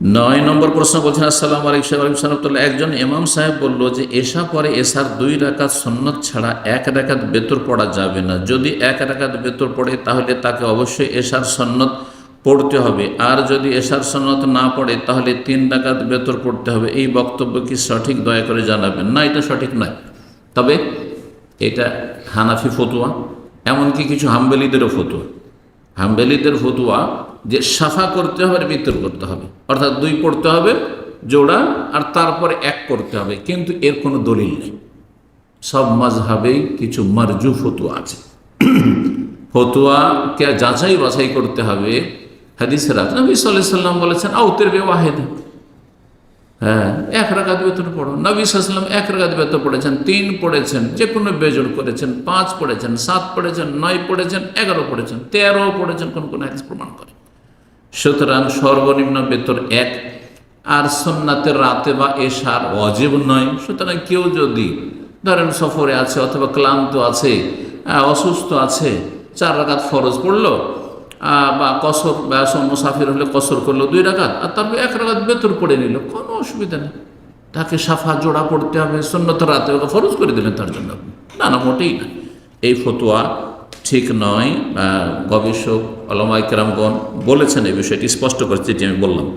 9 নম্বর প্রশ্ন বলছেন, আসসালামু আলাইকুম। একজন ইমাম সাহেব বলল যে এশা পরে এশার 2 রাকাত সুন্নত ছাড়া 1 রাকাত বেতর পড়া যাবে না। যদি 1 রাকাত বেতর পড়ে তাহলে তাকে অবশ্যই এশার সুন্নত পড়তে হবে, আর যদি এশার সুন্নত না পড়ে তাহলে 3 রাকাত বেতর পড়তে হবে। এই বক্তব্য কি সঠিক? দয়া করে জানাবেন। না, এটা সঠিক নয়, তবে এটা হানাফি ফতুয়া, এমনকি কিছু হাম্বলীদেরও ফতুয়া। হাম্বলীদের ফতুয়া যে সাফা করতে হবে আর বিতর করতে হবে, অর্থাৎ 2 পড়তে হবে জোড়া আর তারপরে 1 করতে হবে, কিন্তু এর কোনো দলিল নেই। সব মাযহাবেই কিছু মারজু ফতুয়া আছে। ফতুয়াকে যাচাই বাছাই করতে হবে হাদিসের। নবী সাল্লাল্লাহু আলাইহি ওয়াসাল্লাম বলেছেন আউতির বিওয়াহিদ, হ্যাঁ 1 রাকাত বেতর পড়ো। নবী সাল্লাল্লাহু আলাইহি ওয়াসাল্লাম 1 রাকাত বেতর পড়েছেন, 3 পড়েছেন, যে কোনো বেজোড় করেছেন, 5 পড়েছেন, 7 পড়েছেন, 9 পড়েছেন, 11 পড়েছেন, 13 পড়েছেন, কোন কোন হাদিস প্রমাণ করে। সুতরাং সর্বনিম্ন বেতর 1, আর সুন্নাতের রাতে বা এশার ওয়াজিব নয়। সুতরাং কেউ যদি ধরেন সফরে আছে অথবা ক্লান্ত আছে, অসুস্থ আছে, 4 রাকাত ফরজ পড়লো, বা কসর বা মুসাফির হলে কসর করলো 2 রাকাত, আর তারপর 1 রাকাত বেতর পড়ে নিল, কোনো অসুবিধা নেই। তাকে সাফা জোড়া পড়তে হবে, সুন্নতের রাতে ওকে ফরজ করে দিলেন তার জন্য। না না, মোটেই না, এই ফতোয়া ঠিক নয়। গবেষক ওলামায়ে কেরামগণ বলেছেন এই বিষয়টি স্পষ্ট করে, যেটি আমি বললাম।